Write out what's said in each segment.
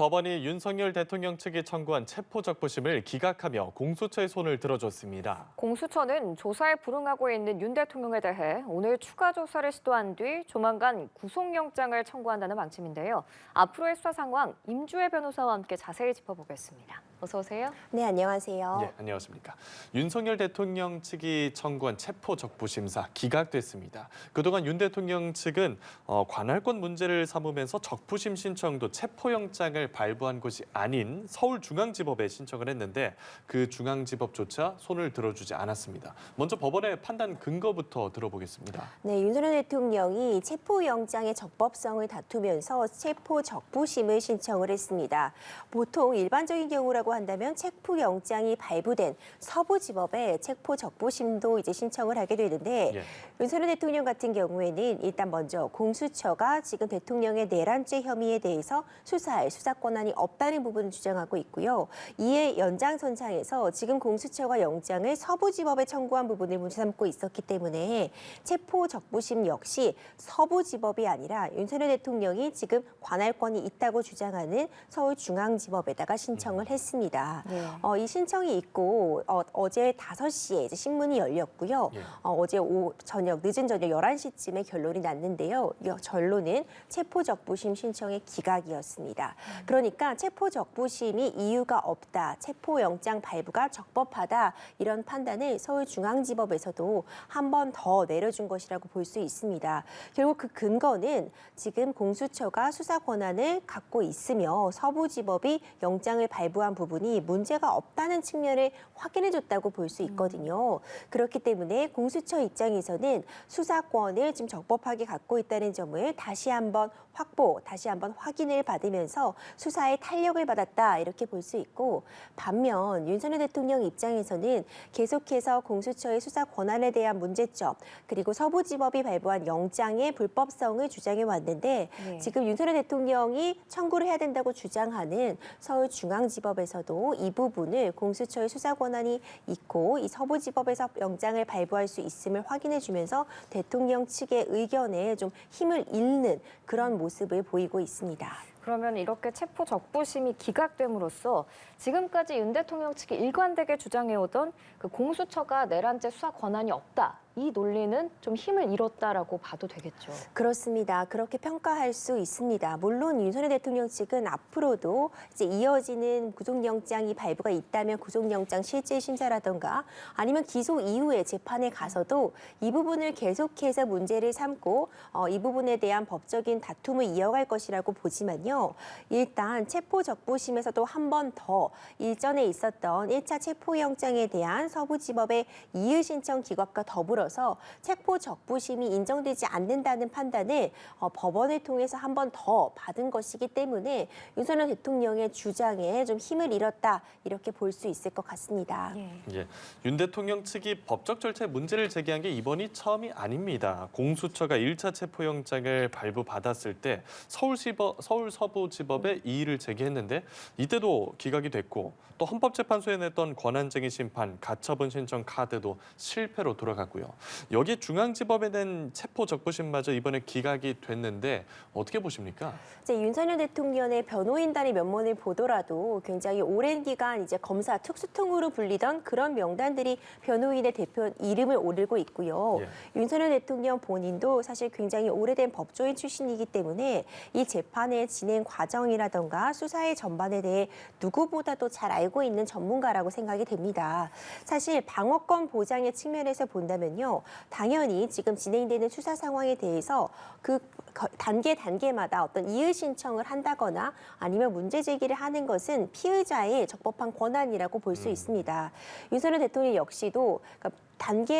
법원이 윤석열 대통령 측이 청구한 체포적부심을 기각하며 공수처의 손을 들어줬습니다. 공수처는 조사에 불응하고 있는 윤 대통령에 대해 오늘 추가 조사를 시도한 뒤 조만간 구속영장을 청구한다는 방침인데요. 앞으로의 수사 상황 임주혜 변호사와 함께 자세히 짚어보겠습니다. 어서 오세요. 네, 안녕하세요. 네, 안녕하십니까. 윤석열 대통령 측이 청구한 체포적부심사 기각됐습니다. 그동안 윤 대통령 측은 관할권 문제를 삼으면서 적부심 신청도 체포영장을 발부한 곳이 아닌 서울중앙지법에 신청을 했는데 그 중앙지법조차 손을 들어주지 않았습니다. 먼저 법원의 판단 근거부터 들어보겠습니다. 네, 윤석열 대통령이 체포영장의 적법성을 다투면서 체포적부심을 신청을 했습니다. 보통 일반적인 경우라고 한다면 체포영장이 발부된 서부지법에 체포적부심도 이제 신청을 하게 되는데 윤석열 대통령 같은 경우에는 일단 먼저 공수처가 지금 대통령의 내란죄 혐의에 대해서 수사할 수사 권한이 없다는 부분을 주장하고 있고요. 이에 연장선상에서 지금 공수처가 영장을 서부지법에 청구한 부분을 문제 삼고 있었기 때문에 체포적부심 역시 서부지법이 아니라 윤석열 대통령이 지금 관할권이 있다고 주장하는 서울중앙지법에다가 신청을 했습니다. 네. 이 신청이 있고 어제 5시에 이제 신문이 열렸고요. 어제 늦은 저녁 11시쯤에 결론이 났는데요. 이 결론은 체포적부심 신청의 기각이었습니다. 그러니까 체포적부심이 이유가 없다, 체포영장 발부가 적법하다 이런 판단을 서울중앙지법에서도 한 번 더 내려준 것이라고 볼 수 있습니다. 결국 그 근거는 지금 공수처가 수사 권한을 갖고 있으며 서부지법이 영장을 발부한 부분이 문제가 없다는 측면을 확인해줬다고 볼 수 있거든요. 그렇기 때문에 공수처 입장에서는 수사권을 지금 적법하게 갖고 있다는 점을 다시 한번 확인을 받으면서 수사에 탄력을 받았다 이렇게 볼 수 있고, 반면 윤석열 대통령 입장에서는 계속해서 공수처의 수사 권한에 대한 문제점 그리고 서부지법이 발부한 영장의 불법성을 주장해 왔는데 지금 윤석열 대통령이 청구를 해야 된다고 주장하는 서울중앙지법에서도 이 부분을 공수처의 수사 권한이 있고 이 서부지법에서 영장을 발부할 수 있음을 확인해 주면서 대통령 측의 의견에 좀 힘을 잃는 그런 모습을 보이고 있습니다. 그러면 이렇게 체포적부심이 기각됨으로써 지금까지 윤 대통령 측이 일관되게 주장해오던 그 공수처가 내란죄 수사 권한이 없다, 이 논리는 좀 힘을 잃었다라고 봐도 되겠죠. 그렇습니다. 그렇게 평가할 수 있습니다. 물론 윤석열 대통령 측은 앞으로도 이제 이어지는 구속영장이 발부가 있다면 구속영장 실질 심사라던가 아니면 기소 이후에 재판에 가서도 이 부분을 계속해서 문제를 삼고 이 부분에 대한 법적인 다툼을 이어갈 것이라고 보지만요. 일단 체포적부심에서도 한 번 더 일전에 있었던 1차 체포영장에 대한 서부지법의 이의 신청 기각과 더불어서 체포적부심이 인정되지 않는다는 판단을 법원을 통해서 한 번 더 받은 것이기 때문에 윤석열 대통령의 주장에 좀 힘을 잃었다 이렇게 볼 수 있을 것 같습니다. 윤 대통령 측이 법적 절차에 문제를 제기한 게 이번이 처음이 아닙니다. 공수처가 1차 체포영장을 발부받았을 때 서울 서부지법에 이의를 제기했는데 이때도 기각이 됐고, 또 헌법재판소에 냈던 권한쟁의 심판, 가처분 신청 카드도 실패로 돌아갔고요. 여기 중앙지법에 낸 체포적부심마저 이번에 기각이 됐는데 어떻게 보십니까? 이제 윤석열 대통령의 변호인단의 면모를 보더라도 굉장히 오랜 기간 이제 검사 특수통으로 불리던 그런 명단들이 변호인의 대표 이름을 오르고 있고요. 윤석열 대통령 본인도 사실 굉장히 오래된 법조인 출신이기 때문에 이 재판의 진행 과정이라던가 수사의 전반에 대해 누구보다도 잘 알고 있는 전문가라고 생각이 됩니다. 사실 방어권 보장의 측면에서 본다면요. 당연히 지금 진행되는 수사 상황에 대해서 그 단계마다 어떤 이의 신청을 한다거나 아니면 문제 제기를 하는 것은 피의자의 적법한 권한이라고 볼 수 있습니다. 윤석열 대통령 역시도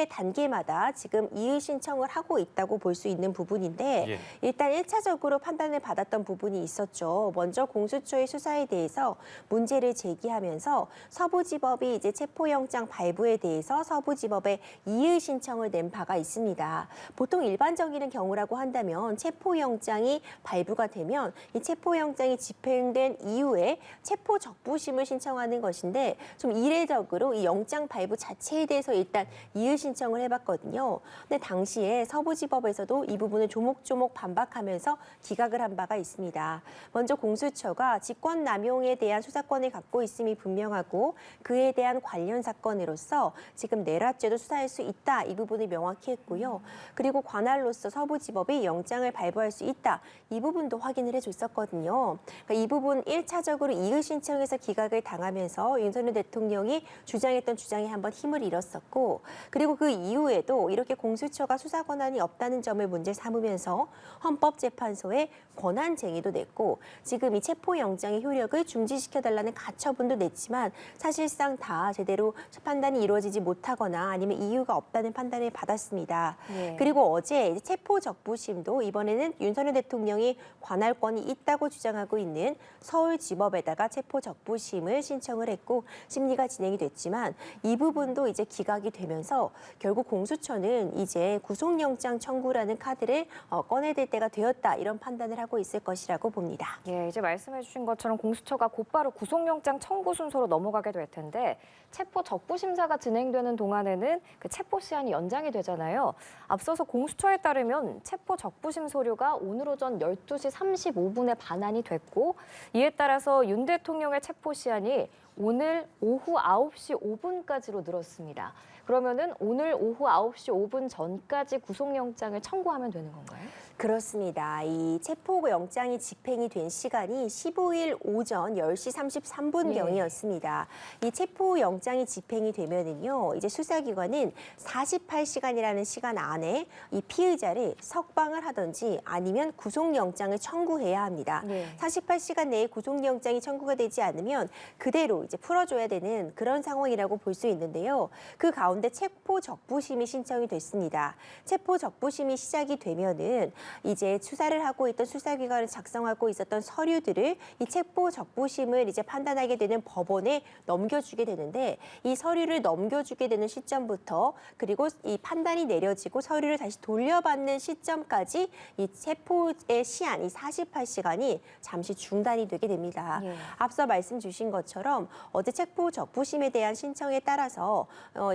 단계마다 지금 이의 신청을 하고 있다고 볼 수 있는 부분인데 일단 1차적으로 판단을 받았던 부분이 있었죠. 먼저 공수처의 수사에 대해서 문제를 제기하면서 서부지법이 이제 체포영장 발부에 대해서 서부지법에 이의 신청을 낸 바가 있습니다. 보통 일반적인 경우라고 한다면 체포영장이 발부가 되면 이 체포영장이 집행된 이후에 체포적부심을 신청하는 것인데 좀 이례적으로 이 영장 발부 자체에 대해서 일단 이의 신청을 해봤거든요. 근데 당시에 서부지법에서도 이 부분을 조목조목 반박하면서 기각을 한 바가 있습니다. 먼저 공수처가 직권남용에 대한 수사권을 갖고 있음이 분명하고 그에 대한 관련 사건으로서 지금 내라죄도 수사할 수 있다. 이 부분을 명확히 했고요. 그리고 관할로서 서부지법이 영장을 발부할 수 있다. 이 부분도 확인을 해줬었거든요. 그러니까 이 부분 1차적으로 이의 신청에서 기각을 당하면서 윤석열 대통령이 주장했던 주장에 한번 힘을 잃었었고 그리고 그 이후에도 이렇게 공수처가 수사 권한이 없다는 점을 문제 삼으면서 헌법재판소에 권한쟁의도 냈고 지금 이 체포영장의 효력을 중지시켜달라는 가처분도 냈지만 사실상 다 제대로 판단이 이루어지지 못하거나 아니면 이유가 없다는 판단을 받았습니다. 네. 그리고 어제 체포적부심도 이번에는 윤석열 대통령이 관할권이 있다고 주장하고 있는 서울지법에다가 체포적부심을 신청을 했고 심리가 진행이 됐지만 이 부분도 이제 기각이 되면서 결국 공수처는 이제 구속영장 청구라는 카드를 꺼내들 때가 되었다 이런 판단을 하고 있을 것이라고 봅니다. 예, 이제 말씀해 주신 것처럼 공수처가 곧바로 구속영장 청구 순서로 넘어가게 될 텐데 체포 적부 심사가 진행되는 동안에는 그 체포 시한이 연장이 되잖아요. 앞서서 공수처에 따르면 체포 적부심 서류가 오늘 오전 12시 35분에 반환이 됐고 이에 따라서 윤 대통령의 체포 시한이 오늘 오후 9시 5분까지로 늘었습니다. 그러면은 오늘 오후 9시 5분 전까지 구속영장을 청구하면 되는 건가요? 그렇습니다. 이 체포영장이 집행이 된 시간이 15일 오전 10시 33분경이었습니다. 이 체포영장이 집행이 되면은요, 이제 수사기관은 48시간이라는 시간 안에 이 피의자를 석방을 하든지 아니면 구속영장을 청구해야 합니다. 네. 48시간 내에 구속영장이 청구가 되지 않으면 그대로 이제 풀어줘야 되는 그런 상황이라고 볼 수 있는데요. 그 가운데 체포적부심이 신청이 됐습니다. 체포적부심이 시작이 되면은 이제 수사를 하고 있던 수사기관을 작성하고 있었던 서류들을 이 체포적부심을 이제 판단하게 되는 법원에 넘겨주게 되는데 이 서류를 넘겨주게 되는 시점부터 그리고 이 판단이 내려지고 서류를 다시 돌려받는 시점까지 이 체포의 시한, 이 48시간이 잠시 중단이 되게 됩니다. 예. 앞서 말씀 주신 것처럼 어제 체포적부심에 대한 신청에 따라서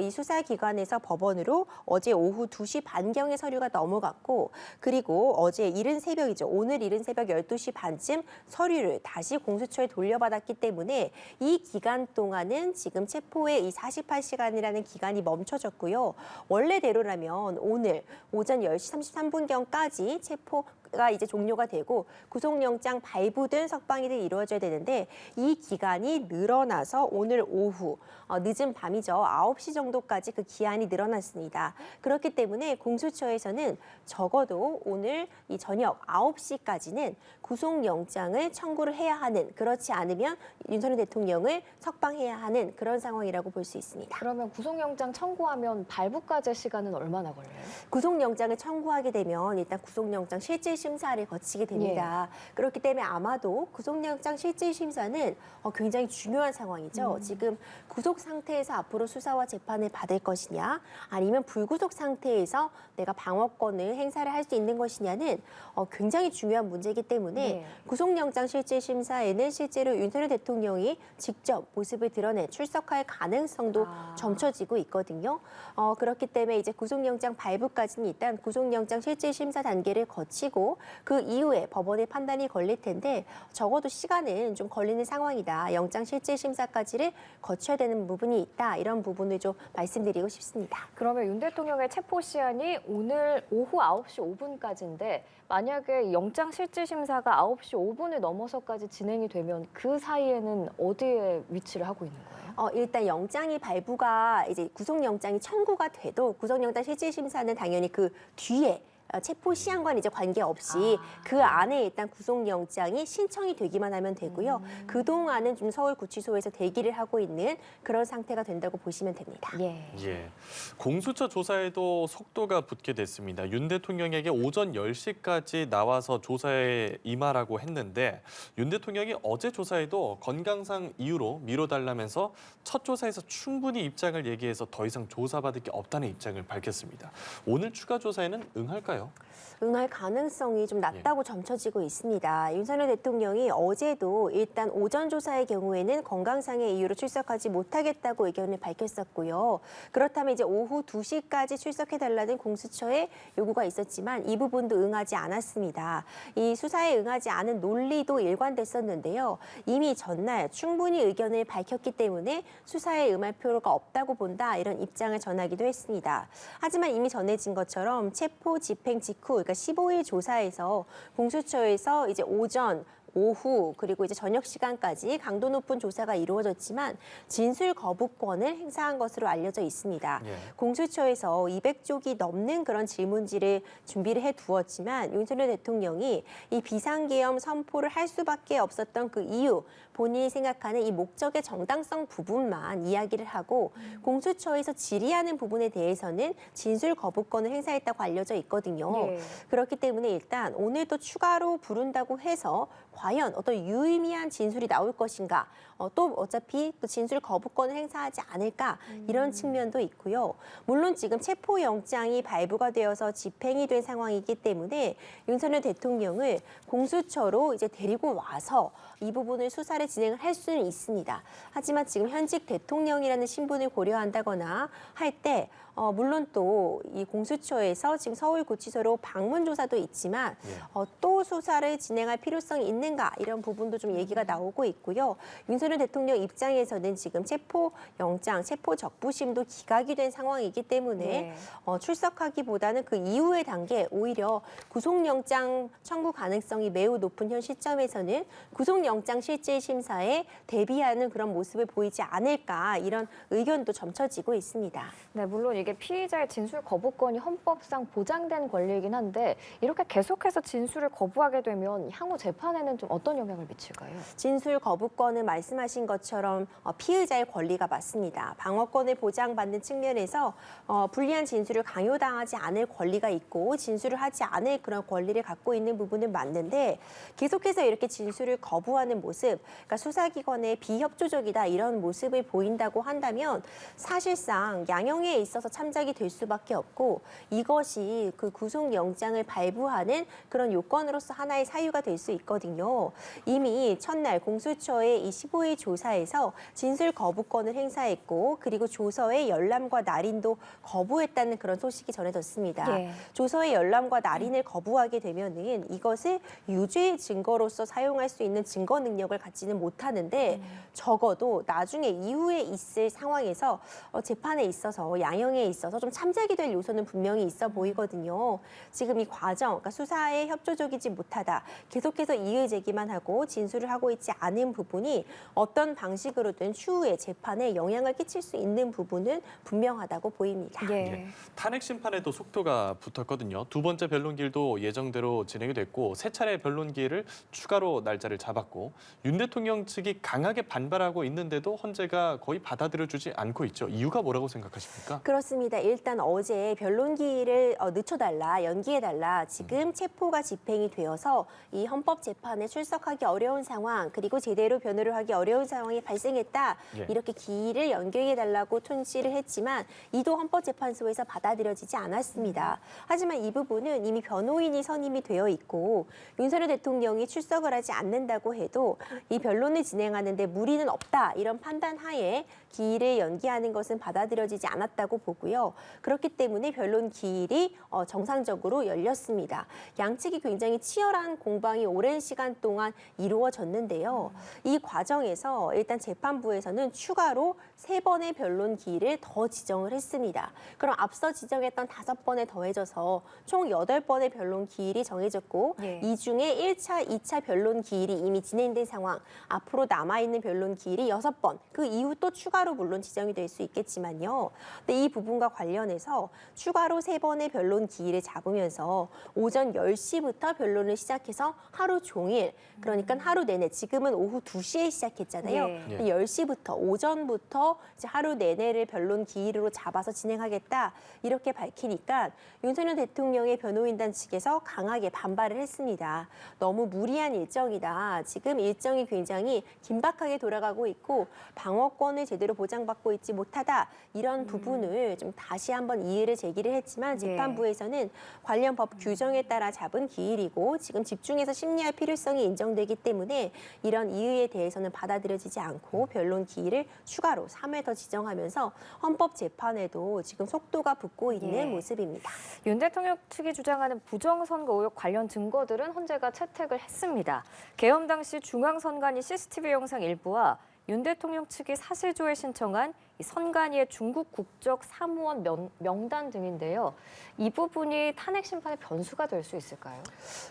이 수사기관에서 법원으로 어제 오후 2시 반경에 서류가 넘어갔고 그리고 어제 이른 새벽이죠. 오늘 이른 새벽 12시 반쯤 서류를 다시 공수처에 돌려받았기 때문에 이 기간 동안은 지금 체포의 이 48시간이라는 기간이 멈춰졌고요. 원래대로라면 오늘 오전 10시 33분경까지 체포가 이제 종료가 되고 구속영장 발부든 석방이든 이루어져야 되는데 이 기간이 늘어나서 오늘 오후 늦은 밤이죠. 9시 정도까지 그 기한이 늘어났습니다. 그렇기 때문에 공수처에서는 적어도 오늘 이 저녁 9시까지는 구속영장을 청구를 해야 하는 그렇지 않으면 윤석열 대통령을 석방해야 하는 그런 상황이라고 볼 수 있습니다. 그러면 구속영장 청구하면 발부까지 시간은 얼마나 걸려요? 구속영장을 청구하게 되면 일단 구속영장 실질심사를 거치게 됩니다. 그렇기 때문에 아마도 구속영장 실질심사는 굉장히 중요한 상황이죠. 지금 구속 상태에서 앞으로 수사와 재판을 받을 것이냐 아니면 불구속 상태에서 내가 방어권을 행사를 할 수 있는 것이냐는 굉장히 중요한 문제이기 때문에 구속영장 실질심사에는 실제로 윤석열 대통령이 직접 모습을 드러내 출석할 가능성도 점쳐지고 있거든요. 그렇기 때문에 이제 구속영장 발부까지는 일단 구속영장 실질심사 단계를 거치고 그 이후에 법원의 판단이 걸릴 텐데 적어도 시간은 좀 걸리는 상황이다. 영장 실질심사까지를 거쳐야 되는 부분이 있다. 이런 부분을 좀 말씀드리고 싶습니다. 그러면 윤 대통령의 체포 시한이 오늘 오후 9시 5분까지인데 만약에 영장 실질 심사가 9시 5분을 넘어서까지 진행이 되면 그 사이에는 어디에 위치를 하고 있는 거예요? 일단 영장이 발부가 이제 구속영장이 청구가 돼도 구속영장 실질심사는 당연히 그 뒤에 체포 시한과는 이제 관계없이 그 안에 일단 구속영장이 신청이 되기만 하면 되고요. 그동안은 좀 서울구치소에서 대기를 하고 있는 그런 상태가 된다고 보시면 됩니다. 예. 공수처 조사에도 속도가 붙게 됐습니다. 윤 대통령에게 오전 10시까지 나와서 조사에 임하라고 했는데 윤 대통령이 어제 조사에도 건강상 이유로 미뤄달라면서 첫 조사에서 충분히 입장을 얘기해서 더 이상 조사받을 게 없다는 입장을 밝혔습니다. 오늘 추가 조사에는 응할까요? 있을까요? 응할 가능성이 좀 낮다고 점쳐지고 있습니다. 윤석열 대통령이 어제도 일단 오전 조사의 경우에는 건강상의 이유로 출석하지 못하겠다고 의견을 밝혔었고요. 그렇다면 이제 오후 2시까지 출석해달라는 공수처의 요구가 있었지만 이 부분도 응하지 않았습니다. 이 수사에 응하지 않은 논리도 일관됐었는데요. 이미 전날 충분히 의견을 밝혔기 때문에 수사에 응할 필요가 없다고 본다, 이런 입장을 전하기도 했습니다. 하지만 이미 전해진 것처럼 체포 집행 직후, 그러니까 15일 조사에서 공수처에서 이제 오전, 오후 그리고 이제 저녁 시간까지 강도 높은 조사가 이루어졌지만 진술 거부권을 행사한 것으로 알려져 있습니다. 공수처에서 200쪽이 넘는 그런 질문지를 준비를 해두었지만 윤석열 대통령이 이 비상계엄 선포를 할 수밖에 없었던 그 이유, 본인이 생각하는 이 목적의 정당성 부분만 이야기를 하고 공수처에서 질의하는 부분에 대해서는 진술 거부권을 행사했다고 알려져 있거든요. 그렇기 때문에 일단 오늘 또 추가로 부른다고 해서 과연 어떤 유의미한 진술이 나올 것인가, 또 어차피 또 진술 거부권을 행사하지 않을까, 이런 측면도 있고요. 물론 지금 체포영장이 발부가 되어서 집행이 된 상황이기 때문에 윤석열 대통령을 공수처로 이제 데리고 와서 이 부분을 수사를 진행을 할 수는 있습니다. 하지만 지금 현직 대통령이라는 신분을 고려한다거나 할 때 물론 또 이 공수처에서 지금 서울구치소로 방문 조사도 있지만 또 수사를 진행할 필요성이 있는가, 이런 부분도 좀 얘기가 나오고 있고요. 윤석열 대통령 입장에서는 지금 체포영장, 체포적부심도 기각이 된 상황이기 때문에 출석하기보다는 그 이후의 단계, 오히려 구속영장 청구 가능성이 매우 높은 현 시점에서는 구속영장 실질심사에 대비하는 그런 모습을 보이지 않을까, 이런 의견도 점쳐지고 있습니다. 네, 물론 이게 피의자의 진술 거부권이 헌법상 보장된 권리이긴 한데 이렇게 계속해서 진술을 거부하게 되면 향후 재판에는 좀 어떤 영향을 미칠까요? 진술 거부권은 말씀하신 것처럼 피의자의 권리가 맞습니다. 방어권을 보장받는 측면에서 불리한 진술을 강요당하지 않을 권리가 있고 진술을 하지 않을 그런 권리를 갖고 있는 부분은 맞는데, 계속해서 이렇게 진술을 거부하는 모습, 그러니까 수사기관의 비협조적이다, 이런 모습을 보인다고 한다면 사실상 양형에 있어서 참작이 될 수밖에 없고 이것이 그 구속영장을 발부하는 그런 요건으로서 하나의 사유가 될 수 있거든요. 이미 첫날 공수처의 이 15일 조사에서 진술 거부권을 행사했고 그리고 조서의 열람과 날인도 거부했다는 그런 소식이 전해졌습니다. 조서의 열람과 날인을 거부하게 되면은 이것을 유죄의 증거로서 사용할 수 있는 증거 능력을 갖지는 못하는데 적어도 나중에 이후에 있을 상황에서 재판에 있어서 양형에 있어서 좀 참작이 될 요소는 분명히 있어 보이거든요. 지금 이 과정, 그러니까 수사에 협조적이지 못하다, 계속해서 이의 제기만 하고 진술을 하고 있지 않은 부분이 어떤 방식으로든 추후에 재판에 영향을 끼칠 수 있는 부분은 분명하다고 보입니다. 탄핵 심판에도 속도가 붙었거든요. 두 번째 변론기일도 예정대로 진행이 됐고 세 차례 변론기일을 추가로 날짜를 잡았고 윤 대통령 측이 강하게 반발하고 있는데도 헌재가 거의 받아들여주지 않고 있죠. 이유가 뭐라고 생각하십니까? 그렇습니다. 일단 어제 변론기일을 늦춰달라, 연기해달라, 지금 체포가 집행이 되어서 이 헌법재판에 출석하기 어려운 상황, 그리고 제대로 변호를 하기 어려운 상황이 발생했다, 이렇게 기일을 연기해달라고 톤지를 했지만 이도 헌법재판소에서 받아들여지지 않았습니다. 하지만 이 부분은 이미 변호인이 선임이 되어 있고 윤석열 대통령이 출석을 하지 않는다고 해도 이 변론을 진행하는데 무리는 없다, 이런 판단 하에 기일을 연기하는 것은 받아들여지지 않았다고 보고요. 그렇기 때문에 변론 기일이 정상적으로 열렸습니다. 양측이 굉장히 치열한 공방이 오랜 시간 동안 이루어졌는데요. 이 과정에서 일단 재판부에서는 추가로 3번의 변론 기일을 더 지정을 했습니다. 그럼 앞서 지정했던 5번에 더해져서 총 8번의 변론 기일이 정해졌고 이 중에 1차, 2차 변론 기일이 이미 진행된 상황, 앞으로 남아있는 변론 기일이 6번, 그 이후 또 추가로 물론 지정이 될 수 있겠지만요. 근데 이 부분과 관련해서 추가로 3번의 변론 기일을 잡으면서 오전 10시부터 변론을 시작해서 하루 종일, 그러니까 하루 내내, 지금은 오후 2시에 시작했잖아요. 10시부터, 오전부터 이제 하루 내내를 변론 기일으로 잡아서 진행하겠다, 이렇게 밝히니까 윤석열 대통령의 변호인단 측에서 강하게 반발을 했습니다. 너무 무리한 일정이다. 지금 일정이 굉장히 긴박하게 돌아가고 있고 방어권을 제대로 보장받고 있지 못하다, 이런 부분을 좀 다시 한번 이의를 제기를 했지만 재판부에서는 관련 법 규정에 따라 잡은 기일이고 지금 집중해서 심리할 필요성이 인정되기 때문에 이런 이의에 대해서는 받아들여지지 않고 변론 기일을 추가로 3회 더 지정하면서 헌법재판에도 지금 속도가 붙고 있는 모습입니다. 윤 대통령 측이 주장하는 부정선거 의혹 관련 증거들은 헌재가 채택을 했습니다. 계엄 당시 중앙선관위 CCTV 영상 일부와 윤 대통령 측이 사실조회 신청한 이 선관위의 중국 국적 사무원 명단 등인데요. 이 부분이 탄핵 심판의 변수가 될 수 있을까요?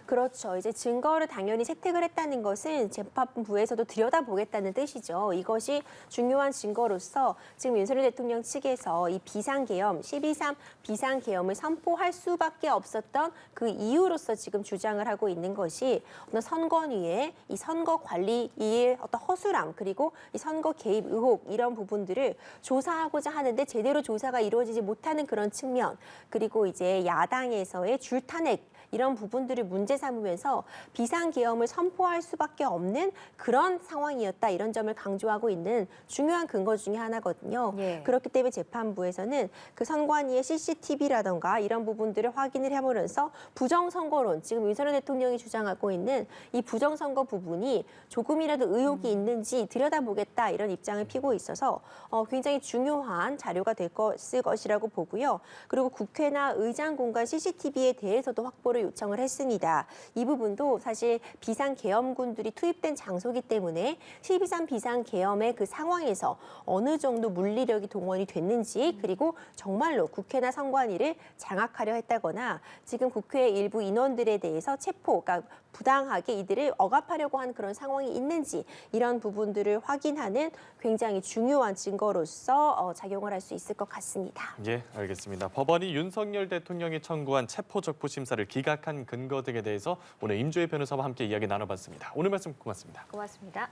그렇죠. 이제 증거를 당연히 채택을 했다는 것은 재판부에서도 들여다보겠다는 뜻이죠. 이것이 중요한 증거로서 지금 윤석열 대통령 측에서 이 비상계엄, 12.3 비상계엄을 선포할 수밖에 없었던 그 이유로서 지금 주장을 하고 있는 것이 어떤 선관위의 이 선거 관리의 어떤 허술함 그리고 이 선거 개입 의혹 이런 부분들을 조사하고자 하는데 제대로 조사가 이루어지지 못하는 그런 측면 그리고 이제 야당에서의 줄탄핵 이런 부분들을 문제 삼으면서 비상계엄을 선포할 수밖에 없는 그런 상황이었다 이런 점을 강조하고 있는 중요한 근거 중에 하나거든요. 그렇기 때문에 재판부에서는 그 선관위의 CCTV라던가 이런 부분들을 확인을 해보면서 부정선거론 지금 윤석열 대통령이 주장하고 있는 이 부정선거 부분이 조금이라도 의혹이 있는지 들여다보겠다 이런 입장을 피고 있어서 굉장히 중요한 자료가 될 것이라고 보고요. 그리고 국회나 의장 공간 CCTV에 대해서도 확보를 요청을 했습니다. 이 부분도 사실 비상계엄군들이 투입된 장소이기 때문에 12.3 비상계엄의 그 상황에서 어느 정도 물리력이 동원이 됐는지 그리고 정말로 국회나 선관위를 장악하려 했다거나 지금 국회 일부 인원들에 대해서 체포, 그러니까 부당하게 이들을 억압하려고 하는 그런 상황이 있는지 이런 부분들을 확인하는 굉장히 중요한 증거로서 작용을 할 수 있을 것 같습니다. 예, 알겠습니다. 법원이 윤석열 대통령이 청구한 체포적부 심사를 기각한 근거 등에 대해서 오늘 임주혜 변호사와 함께 이야기 나눠봤습니다. 오늘 말씀 고맙습니다. 고맙습니다.